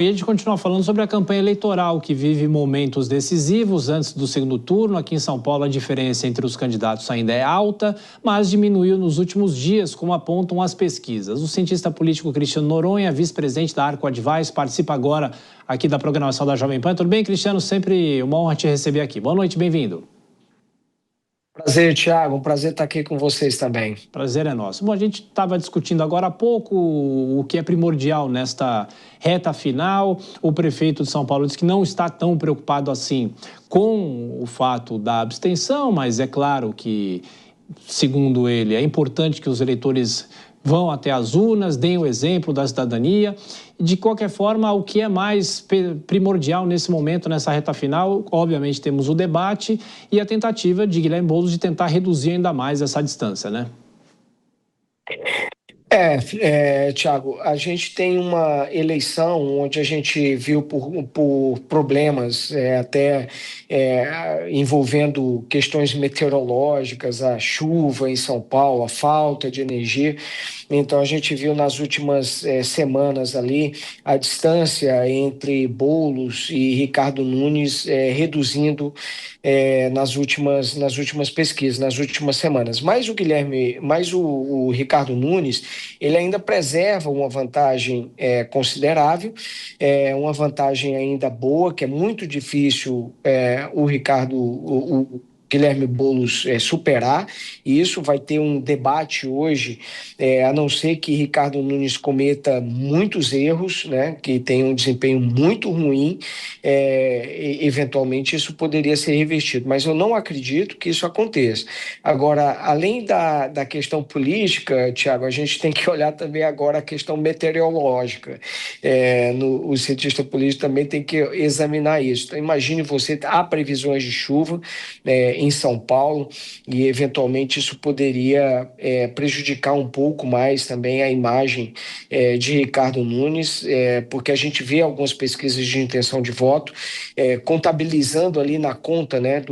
E a gente continua falando sobre a campanha eleitoral, que vive momentos decisivos antes do segundo turno. Aqui em São Paulo, a diferença entre os candidatos ainda é alta, mas diminuiu nos últimos dias, como apontam as pesquisas. O cientista político Cristiano Noronha, vice-presidente da Arco Advice, participa agora aqui da programação da Jovem Pan. Tudo bem, Cristiano? Sempre uma honra te receber aqui. Boa noite, bem-vindo. Prazer, Thiago. Um prazer estar aqui com vocês também. Prazer é nosso. Bom, a gente estava discutindo agora há pouco o que é primordial nesta reta final. O prefeito de São Paulo disse que não está tão preocupado assim com o fato da abstenção, mas é claro que, segundo ele, é importante que os eleitores vão até as urnas, deem o exemplo da cidadania. De qualquer forma, o que é mais primordial nesse momento, nessa reta final, obviamente temos o debate e a tentativa de Guilherme Boulos de tentar reduzir ainda mais essa distância, né? Thiago, a gente tem uma eleição onde a gente viu por problemas envolvendo questões meteorológicas, a chuva em São Paulo, a falta de energia. Então, a gente viu nas últimas semanas ali a distância entre Boulos e Ricardo Nunes reduzindo nas últimas pesquisas, nas últimas semanas. Mas o Ricardo Nunes, ele ainda preserva uma vantagem considerável, uma vantagem ainda boa, que é muito difícil o Guilherme Boulos superar, e isso vai ter um debate hoje, a não ser que Ricardo Nunes cometa muitos erros, né, que tenha um desempenho muito ruim, eventualmente isso poderia ser revertido, mas eu não acredito que isso aconteça. Agora, além da questão política, Thiago, a gente tem que olhar também agora a questão meteorológica. O cientista político também tem que examinar isso. Então, imagine você, há previsões de chuva em São Paulo, e eventualmente isso poderia prejudicar um pouco mais também a imagem de Ricardo Nunes, porque a gente vê algumas pesquisas de intenção de voto contabilizando ali na conta, né,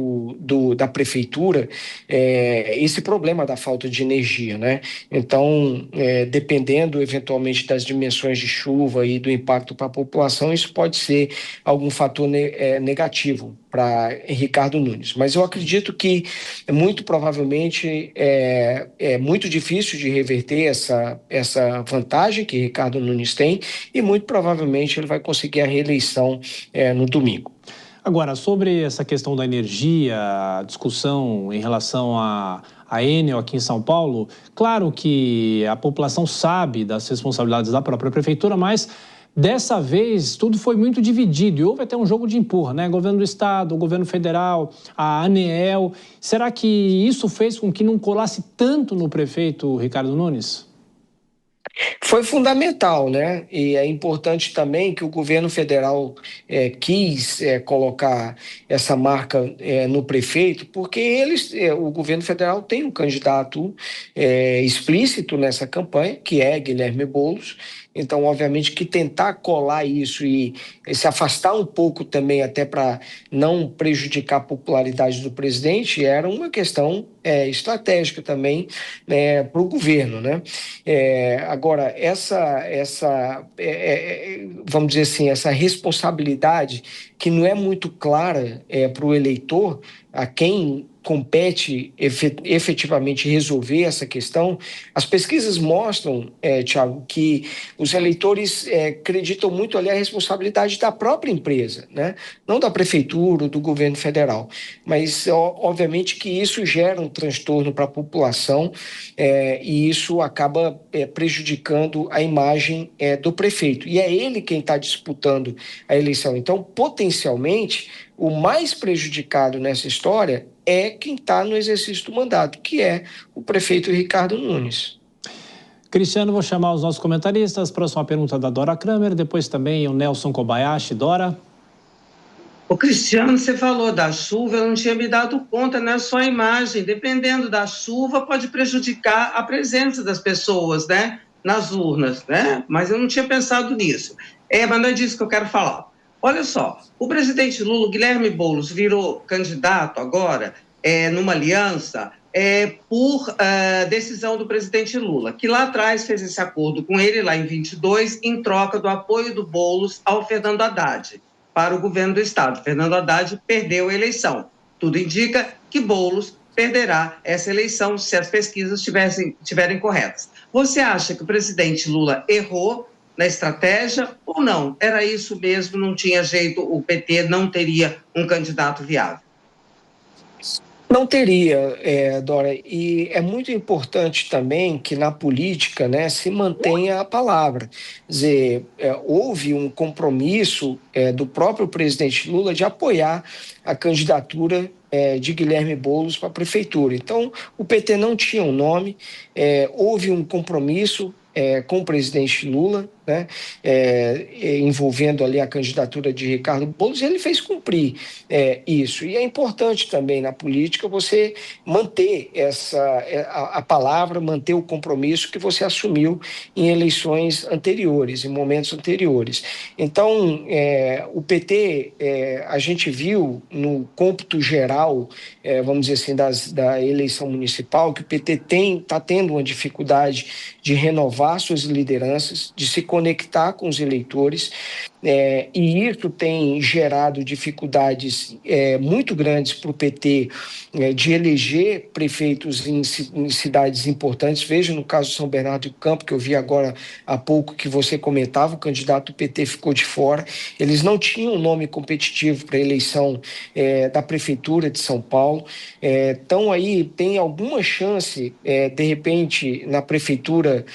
da prefeitura esse problema da falta de energia, né? Então, dependendo eventualmente das dimensões de chuva e do impacto para a população, isso pode ser algum fator negativo para Ricardo Nunes. Mas eu acredito que muito provavelmente é muito difícil de reverter essa vantagem que Ricardo Nunes tem, e muito provavelmente ele vai conseguir a reeleição no domingo. Agora, sobre essa questão da energia, a discussão em relação a Enel aqui em São Paulo, claro que a população sabe das responsabilidades da própria prefeitura, mas dessa vez tudo foi muito dividido e houve até um jogo de empurra, né? Governo do Estado, o governo federal, a ANEEL. Será que isso fez com que não colasse tanto no prefeito Ricardo Nunes? Foi fundamental, né? E é importante também que o governo federal quis colocar essa marca no prefeito, porque o governo federal tem um candidato explícito nessa campanha, que é Guilherme Boulos. Então, obviamente, que tentar colar isso e se afastar um pouco também, até para não prejudicar a popularidade do presidente, era uma questão estratégica também para o governo, né? Agora, vamos dizer assim, essa responsabilidade que não é muito clara para o eleitor, a quem compete efetivamente resolver essa questão. As pesquisas mostram, Thiago, que os eleitores acreditam muito ali a responsabilidade da própria empresa, né? Não da prefeitura ou do governo federal, mas obviamente que isso gera um transtorno para a população e isso acaba prejudicando a imagem do prefeito, e é ele quem está disputando a eleição. Então, potencialmente, o mais prejudicado nessa história é quem está no exercício do mandato, que é o prefeito Ricardo Nunes. Cristiano, vou chamar os nossos comentaristas. Próxima pergunta da Dora Kramer, depois também o Nelson Kobayashi. Dora? O Cristiano, você falou da chuva, eu não tinha me dado conta, não é só a imagem. Dependendo da chuva, pode prejudicar a presença das pessoas, né, nas urnas, né? Mas eu não tinha pensado nisso. Mas não é disso que eu quero falar. Olha só, o presidente Lula, Guilherme Boulos, virou candidato agora numa aliança por decisão do presidente Lula, que lá atrás fez esse acordo com ele, lá em 22, em troca do apoio do Boulos ao Fernando Haddad, para o governo do Estado. Fernando Haddad perdeu a eleição. Tudo indica que Boulos perderá essa eleição se as pesquisas estiverem corretas. Você acha que o presidente Lula errou na estratégia ou não? Era isso mesmo, não tinha jeito, o PT não teria um candidato viável? Não teria, Dora, e é muito importante também que na política, né, se mantenha a palavra. Quer dizer, houve um compromisso do próprio presidente Lula de apoiar a candidatura de Guilherme Boulos para a prefeitura. Então, o PT não tinha um nome, houve um compromisso com o presidente Lula, né, envolvendo ali a candidatura de Ricardo Boulos, e ele fez cumprir isso. E é importante também na política você manter a palavra, manter o compromisso que você assumiu em eleições anteriores, em momentos anteriores. Então, o PT, a gente viu no cômputo geral, vamos dizer assim, da eleição municipal, que o PT está tendo uma dificuldade de renovar suas lideranças, de se conectar com os eleitores, e isso tem gerado dificuldades muito grandes para o PT de eleger prefeitos em cidades importantes. Veja no caso de São Bernardo do Campo, que eu vi agora há pouco que você comentava, o candidato do PT ficou de fora. Eles não tinham um nome competitivo para a eleição da Prefeitura de São Paulo. Então aí tem alguma chance, de repente, na Prefeitura,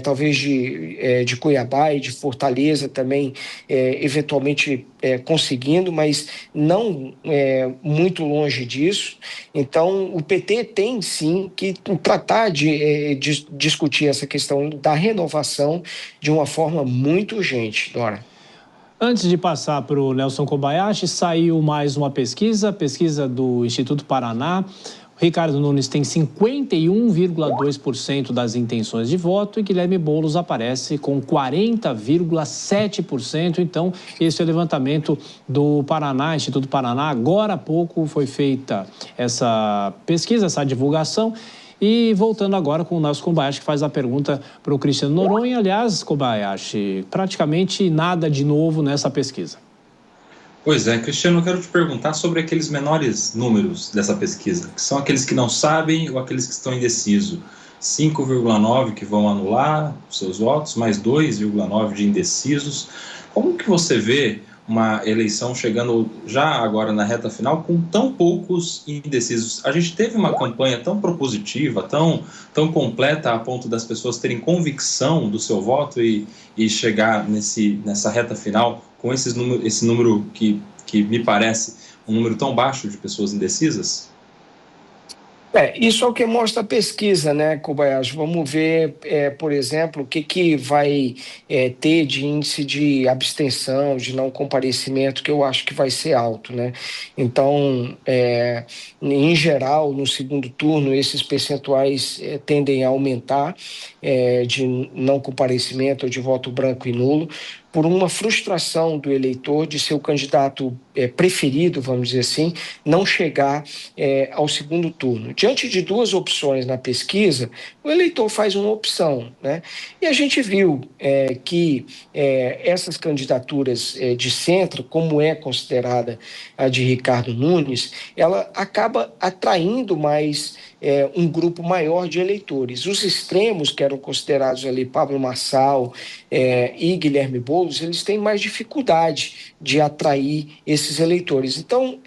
talvez de Cuiabá e de Fortaleza também, eventualmente conseguindo, mas não muito longe disso. Então, o PT tem sim que tratar de discutir essa questão da renovação de uma forma muito urgente, Dora. Antes de passar para o Nelson Kobayashi, saiu mais uma pesquisa do Instituto Paraná. Ricardo Nunes tem 51,2% das intenções de voto e Guilherme Boulos aparece com 40,7%. Então, esse é o levantamento do Paraná, Instituto Paraná. Agora há pouco foi feita essa pesquisa, essa divulgação. E voltando agora com o Nelson Kobayashi, que faz a pergunta para o Cristiano Noronha. Aliás, Kobayashi, praticamente nada de novo nessa pesquisa. Pois é, Cristiano, eu quero te perguntar sobre aqueles menores números dessa pesquisa, que são aqueles que não sabem ou aqueles que estão indecisos. 5,9 que vão anular os seus votos, mais 2,9 de indecisos. Como que você vê uma eleição chegando já agora na reta final com tão poucos indecisos? A gente teve uma campanha tão propositiva, tão completa a ponto das pessoas terem convicção do seu voto e chegar nessa reta final com esse número que me parece um número tão baixo de pessoas indecisas? Isso é o que mostra a pesquisa, né, Kobayashi? Vamos ver, por exemplo, o que vai ter de índice de abstenção, de não comparecimento, que eu acho que vai ser alto, né? Então, em geral, no segundo turno, esses percentuais tendem a aumentar de não comparecimento ou de voto branco e nulo, por uma frustração do eleitor de seu candidato preferido, vamos dizer assim, não chegar ao segundo turno. Diante de duas opções na pesquisa, o eleitor faz uma opção, né? E a gente viu que essas candidaturas de centro, como é considerada a de Ricardo Nunes, ela acaba atraindo mais um grupo maior de eleitores. Os extremos, que eram considerados ali Pablo Marçal e Guilherme Boulos, eles têm mais dificuldade de atrair esses eleitores. Então,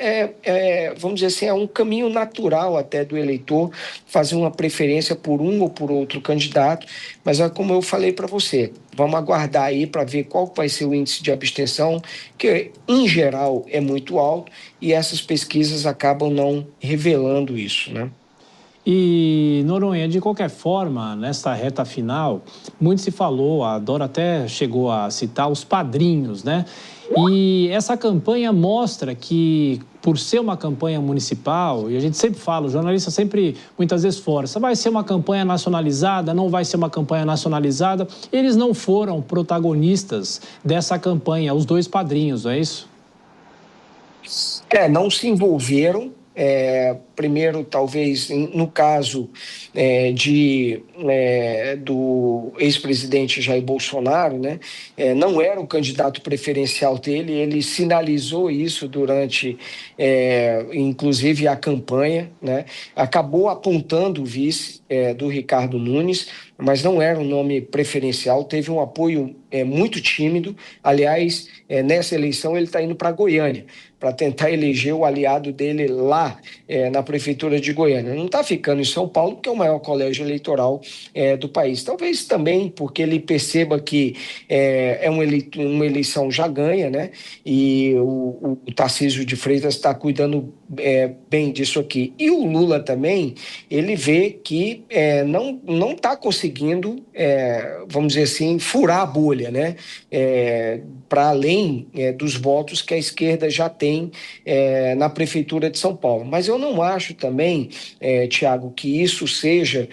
vamos dizer assim, é um caminho natural até do eleitor fazer uma preferência por um ou por outro candidato, mas como eu falei para você, vamos aguardar aí para ver qual vai ser o índice de abstenção, que em geral é muito alto, e essas pesquisas acabam não revelando isso, né? E, Noronha, de qualquer forma, nessa reta final, muito se falou, a Dora até chegou a citar os padrinhos, né? E essa campanha mostra que, por ser uma campanha municipal, e a gente sempre fala, o jornalista sempre, muitas vezes, força, vai ser uma campanha nacionalizada, não vai ser uma campanha nacionalizada. Eles não foram protagonistas dessa campanha, os dois padrinhos, não é isso? Não se envolveram primeiro, talvez, no caso do ex-presidente Jair Bolsonaro, né, não era o candidato preferencial dele, ele sinalizou isso durante, inclusive, a campanha, né, acabou apontando o vice do Ricardo Nunes, mas não era um nome preferencial, teve um apoio muito tímido. Aliás, nessa eleição ele está indo para Goiânia, para tentar eleger o aliado dele lá na prefeitura de Goiânia. Não está ficando em São Paulo, que é o maior colégio eleitoral do país. Talvez também porque ele perceba que é uma eleição já ganha, né? E o Tarcísio de Freitas está cuidando bem disso aqui. E o Lula também, ele vê que não está conseguindo, vamos dizer assim, furar a bolha, né? Para além dos votos que a esquerda já tem na Prefeitura de São Paulo. Mas eu não acho também, Tiago, que isso seja,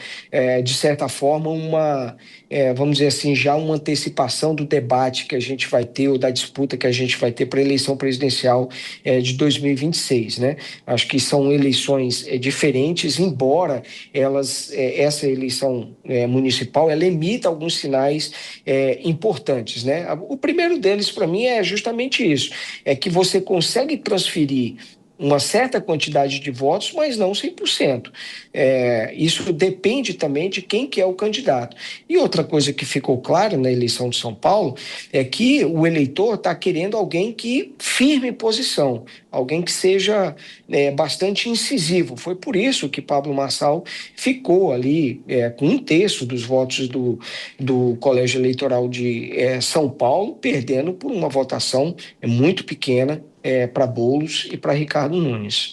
de certa forma, vamos dizer assim, já uma antecipação do debate que a gente vai ter, ou da disputa que a gente vai ter para a eleição presidencial de 2026, né? Acho que são eleições diferentes, embora essa eleição municipal, ela emita alguns sinais importantes, né? O primeiro deles, para mim, é justamente isso, é que você consegue transferir uma certa quantidade de votos, mas não 100%. Isso depende também de quem que é o candidato. E outra coisa que ficou clara na eleição de São Paulo é que o eleitor está querendo alguém que firme posição, alguém que seja bastante incisivo. Foi por isso que Pablo Marçal ficou ali com 1/3 dos votos do Colégio Eleitoral de São Paulo, perdendo por uma votação muito pequena para Boulos e para Ricardo Nunes.